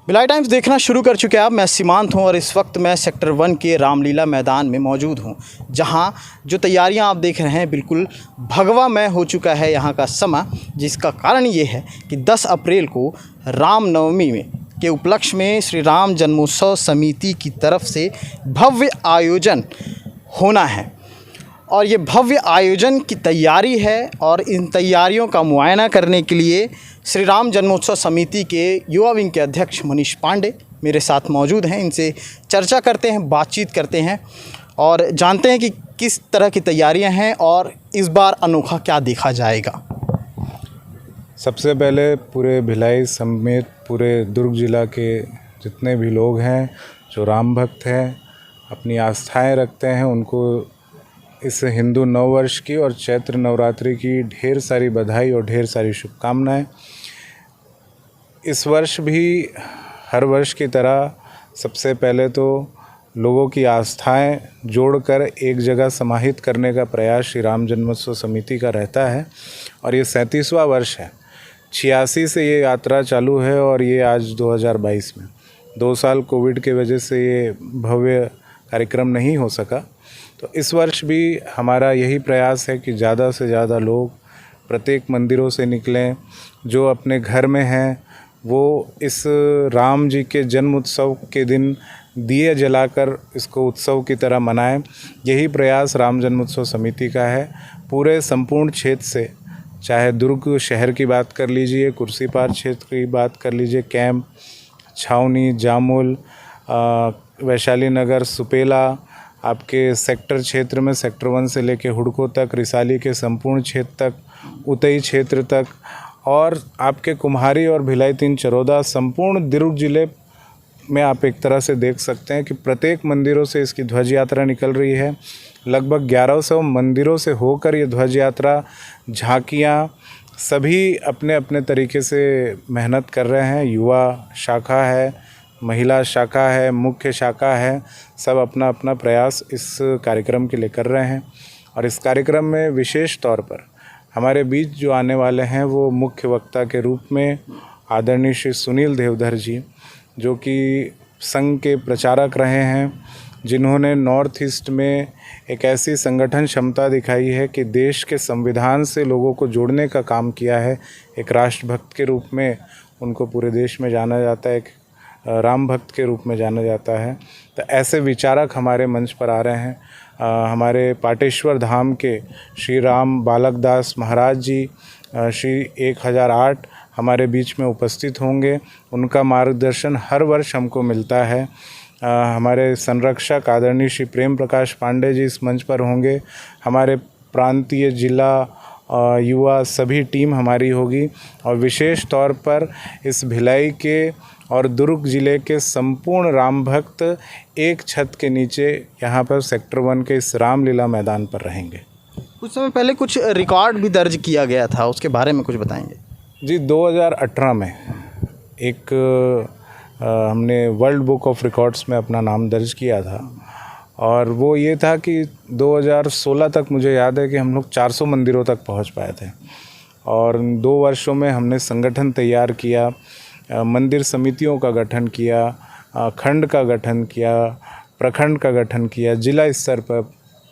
Bhilai times देखना शुरू कर चुके हैं आप। मैं सीमांत हूं और इस वक्त मैं सेक्टर 1 के रामलीला मैदान में मौजूद हूं, जहां जो तैयारियां आप देख रहे हैं बिल्कुल भगवामय हो चुका है यहाँ का समय। जिसका कारण ये है कि 10 अप्रैल को रामनवमी में के उपलक्ष्य में श्री राम जन्मोत्सव समिति की तरफ से भव्य आयोजन होना है और ये भव्य आयोजन की तैयारी है। और इन तैयारियों का मुआयना करने के लिए श्री राम जन्मोत्सव समिति के युवा विंग के अध्यक्ष मनीष पांडे मेरे साथ मौजूद हैं। इनसे चर्चा करते हैं, बातचीत करते हैं और जानते हैं कि किस तरह की तैयारियां हैं और इस बार अनोखा क्या देखा जाएगा। सबसे पहले पूरे भिलाई समेत पूरे दुर्ग जिला के जितने भी लोग हैं जो राम भक्त हैं, अपनी आस्थाएं रखते हैं, उनको इस हिंदू नववर्ष की और चैत्र नवरात्रि की ढेर सारी बधाई और ढेर सारी शुभकामनाएं। इस वर्ष भी हर वर्ष की तरह सबसे पहले तो लोगों की आस्थाएं जोड़कर एक जगह समाहित करने का प्रयास श्री राम जन्मोत्सव समिति का रहता है और ये 37वां वर्ष है। 86 से ये यात्रा चालू है और ये आज 2022 में 2 साल कोविड के वजह से ये भव्य कार्यक्रम नहीं हो सका। तो इस वर्ष भी हमारा यही प्रयास है कि ज़्यादा से ज़्यादा लोग प्रत्येक मंदिरों से निकलें, जो अपने घर में हैं वो इस राम जी के जन्म उत्सव के दिन दिए जलाकर इसको उत्सव की तरह मनाएं। यही प्रयास राम जन्मोत्सव समिति का है। पूरे संपूर्ण क्षेत्र से, चाहे दुर्ग शहर की बात कर लीजिए, कुर्सीपार क्षेत्र की बात कर लीजिए, कैंप, छावनी, जामुल, वैशाली नगर, सुपेला, आपके सेक्टर क्षेत्र में सेक्टर 1 से लेके हुड़को तक, रिसाली के संपूर्ण क्षेत्र तक, उतई क्षेत्र तक और आपके कुम्हारी और भिलाई 3 चरौदा, संपूर्ण दुर्ग जिले में आप एक तरह से देख सकते हैं कि प्रत्येक मंदिरों से इसकी ध्वज यात्रा निकल रही है। लगभग 1100 मंदिरों से होकर ये ध्वज यात्रा, झांकियाँ, सभी अपने अपने तरीके से मेहनत कर रहे हैं। युवा शाखा है, महिला शाखा है, मुख्य शाखा है, सब अपना अपना प्रयास इस कार्यक्रम के लिए कर रहे हैं। और इस कार्यक्रम में विशेष तौर पर हमारे बीच जो आने वाले हैं वो मुख्य वक्ता के रूप में आदरणीय श्री सुनील देवधर जी, जो कि संघ के प्रचारक रहे हैं, जिन्होंने नॉर्थ ईस्ट में एक ऐसी संगठन क्षमता दिखाई है कि देश के संविधान से लोगों को जोड़ने का काम किया है। एक राष्ट्रभक्त के रूप में उनको पूरे देश में जाना जाता है, एक राम भक्त के रूप में जाना जाता है। तो ऐसे विचारक हमारे मंच पर आ रहे हैं। हमारे पाटेश्वर धाम के श्री राम बालक दास महाराज जी श्री 1008 हमारे बीच में उपस्थित होंगे। उनका मार्गदर्शन हर वर्ष हमको मिलता है। हमारे संरक्षक आदरणीय श्री प्रेम प्रकाश पांडे जी इस मंच पर होंगे। हमारे प्रांतीय जिला युवा सभी टीम हमारी होगी और विशेष तौर पर इस भिलाई के और दुर्ग जिले के संपूर्ण राम भक्त एक छत के नीचे यहाँ पर सेक्टर 1 के इस रामलीला मैदान पर रहेंगे। कुछ समय पहले कुछ रिकॉर्ड भी दर्ज किया गया था, उसके बारे में कुछ बताएंगे? जी, 2018 में एक हमने वर्ल्ड बुक ऑफ रिकॉर्ड्स में अपना नाम दर्ज किया था और वो ये था कि 2016 तक मुझे याद है कि हम लोग 400 मंदिरों तक पहुंच पाए थे और 2 वर्षों में हमने संगठन तैयार किया, मंदिर समितियों का गठन किया, खंड का गठन किया, प्रखंड का गठन किया, जिला स्तर पर,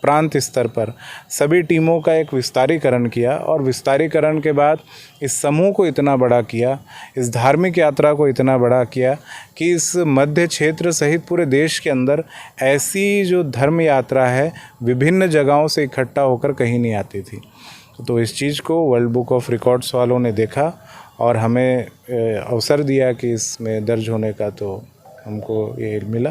प्रांत स्तर पर सभी टीमों का एक विस्तारीकरण किया और विस्तारीकरण के बाद इस समूह को इतना बड़ा किया, इस धार्मिक यात्रा को इतना बड़ा किया कि इस मध्य क्षेत्र सहित पूरे देश के अंदर ऐसी जो धर्म यात्रा है विभिन्न जगहों से इकट्ठा होकर कहीं नहीं आती थी। तो इस चीज़ को वर्ल्ड बुक ऑफ रिकॉर्ड्स वालों ने देखा और हमें अवसर दिया कि इसमें दर्ज होने का, तो हमको ये मिला।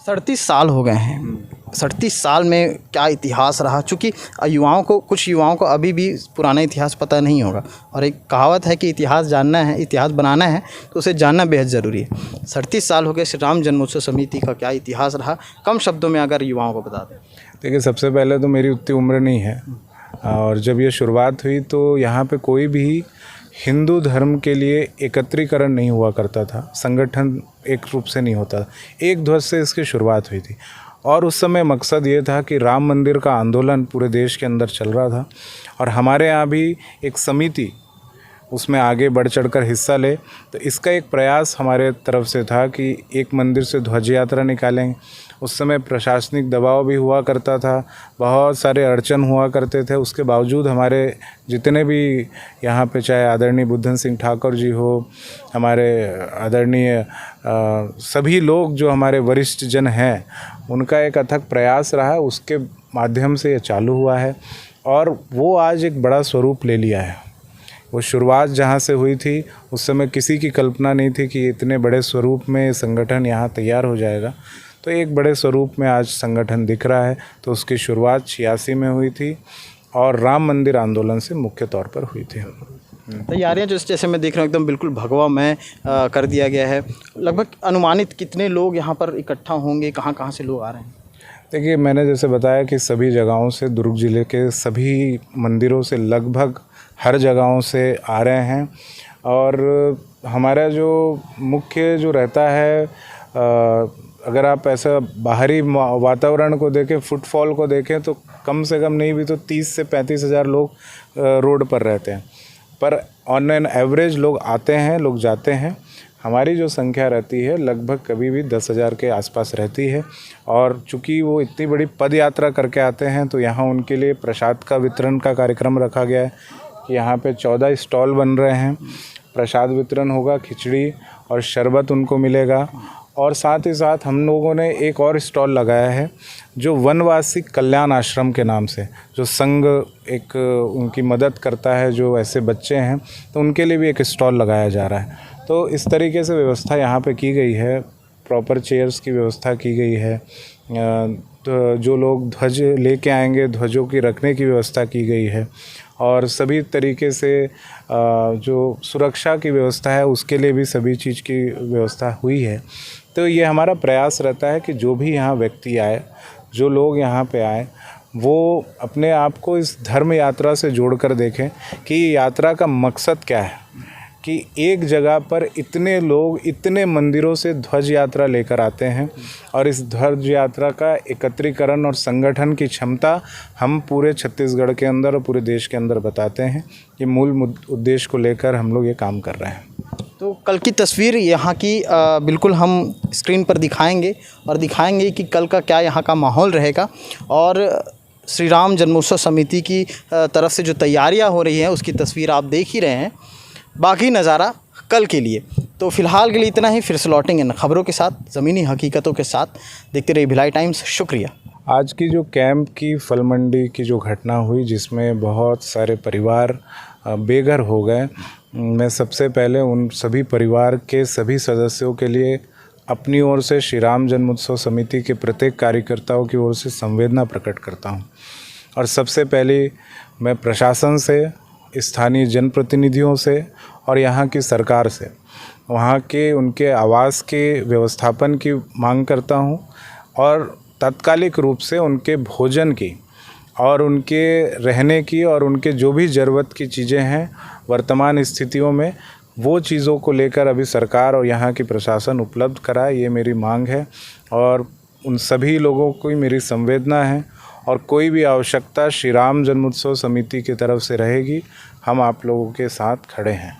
37 साल हो गए हैं। 37 साल में क्या इतिहास रहा, चूँकि कुछ युवाओं को अभी भी पुराना इतिहास पता नहीं होगा और एक कहावत है कि इतिहास जानना है, इतिहास बनाना है तो उसे जानना बेहद ज़रूरी है। 37 साल हो गए, श्री राम जन्मोत्सव समिति का क्या इतिहास रहा, कम शब्दों में अगर युवाओं को बता दें? देखिए, सबसे पहले तो मेरी उतनी उम्र नहीं है और जब ये शुरुआत हुई तो यहाँ पे कोई भी हिंदू धर्म के लिए एकत्रीकरण नहीं हुआ करता था, संगठन एक रूप से नहीं होता था, एक ध्वज से इसकी शुरुआत हुई थी और उस समय मकसद ये था कि राम मंदिर का आंदोलन पूरे देश के अंदर चल रहा था और हमारे यहाँ भी एक समिति उसमें आगे बढ़ चढ़कर हिस्सा ले। तो इसका एक प्रयास हमारे तरफ से था कि एक मंदिर से ध्वज यात्रा निकालेंगे। उस समय प्रशासनिक दबाव भी हुआ करता था, बहुत सारे अड़चन हुआ करते थे। उसके बावजूद हमारे जितने भी यहाँ पे, चाहे आदरणीय बुद्धन सिंह ठाकुर जी हो, हमारे आदरणीय सभी लोग जो हमारे वरिष्ठ जन हैं, उनका एक अथक प्रयास रहा, उसके माध्यम से ये चालू हुआ है और वो आज एक बड़ा स्वरूप ले लिया है। वो शुरुआत जहाँ से हुई थी उस समय किसी की कल्पना नहीं थी कि इतने बड़े स्वरूप में संगठन यहाँ तैयार हो जाएगा। तो एक बड़े स्वरूप में आज संगठन दिख रहा है। तो उसकी शुरुआत 86 में हुई थी और राम मंदिर आंदोलन से मुख्य तौर पर हुई थी। तैयारियां जो जैसे मैं देख रहा हूँ एकदम बिल्कुल भगवामय कर दिया गया है। लगभग अनुमानित कितने लोग यहाँ पर इकट्ठा होंगे, कहाँ कहाँ से लोग आ रहे हैं? देखिए, मैंने जैसे बताया कि सभी जगहों से, दुर्ग ज़िले के सभी मंदिरों से, लगभग हर जगहों से आ रहे हैं। और हमारा जो मुख्य जो रहता है, अगर आप ऐसा बाहरी वातावरण को देखें, फुटफॉल को देखें, तो कम से कम नहीं भी तो 30 से 35 हज़ार लोग रोड पर रहते हैं। पर ऑन एन एवरेज लोग आते हैं, लोग जाते हैं। हमारी जो संख्या रहती है लगभग कभी भी 10,000 के आसपास रहती है। और चूँकि वो इतनी बड़ी पद यात्रा करके आते हैं, तो यहाँ उनके लिए प्रसाद का वितरण का कार्यक्रम रखा गया है कि यहाँ पे 14 स्टॉल बन रहे हैं। प्रसाद वितरण होगा, खिचड़ी और शरबत उनको मिलेगा। और साथ ही साथ हम लोगों ने एक और स्टॉल लगाया है जो वनवासी कल्याण आश्रम के नाम से, जो संघ एक उनकी मदद करता है, जो ऐसे बच्चे हैं, तो उनके लिए भी एक स्टॉल लगाया जा रहा है। तो इस तरीके से व्यवस्था यहाँ पे की गई है, प्रॉपर चेयर्स की व्यवस्था की गई है। तो जो लोग ध्वज लेके आएंगे, ध्वजों की रखने की व्यवस्था की गई है। और सभी तरीके से जो सुरक्षा की व्यवस्था है उसके लिए भी सभी चीज़ की व्यवस्था हुई है। तो ये हमारा प्रयास रहता है कि जो भी यहाँ व्यक्ति आए, जो लोग यहाँ पे आए, वो अपने आप को इस धर्म यात्रा से जोड़कर देखें कि यात्रा का मकसद क्या है, कि एक जगह पर इतने लोग इतने मंदिरों से ध्वज यात्रा लेकर आते हैं और इस ध्वज यात्रा का एकत्रीकरण और संगठन की क्षमता हम पूरे छत्तीसगढ़ के अंदर और पूरे देश के अंदर बताते हैं। ये मूल उद्देश्य को लेकर हम लोग ये काम कर रहे हैं। तो कल की तस्वीर यहाँ की बिल्कुल हम स्क्रीन पर दिखाएंगे और दिखाएंगे कि कल का क्या यहाँ का माहौल रहेगा। और श्री राम जन्मोत्सव समिति की तरफ से जो तैयारियाँ हो रही हैं उसकी तस्वीर आप देख ही रहे हैं। बाकी नज़ारा कल के लिए। तो फ़िलहाल के लिए इतना ही, फिर से लौटेंगे इन खबरों के साथ, ज़मीनी हकीकतों के साथ। देखते रहिए भिलाई टाइम्स। शुक्रिया। आज की जो कैंप की फल मंडी की जो घटना हुई, जिसमें बहुत सारे परिवार बेघर हो गए, मैं सबसे पहले उन सभी परिवार के सभी सदस्यों के लिए अपनी ओर से श्री राम जन्मोत्सव समिति के प्रत्येक कार्यकर्ताओं की ओर से संवेदना प्रकट करता हूं। और सबसे पहले मैं प्रशासन से, स्थानीय जनप्रतिनिधियों से और यहाँ की सरकार से वहाँ के उनके आवास के व्यवस्थापन की मांग करता हूँ और तात्कालिक रूप से उनके भोजन की और उनके रहने की और उनके जो भी ज़रूरत की चीज़ें हैं वर्तमान स्थितियों में, वो चीज़ों को लेकर अभी सरकार और यहाँ की प्रशासन उपलब्ध कराए, ये मेरी मांग है। और उन सभी लोगों को मेरी संवेदना है और कोई भी आवश्यकता श्री राम जन्मोत्सव समिति की तरफ से रहेगी, हम आप लोगों के साथ खड़े हैं।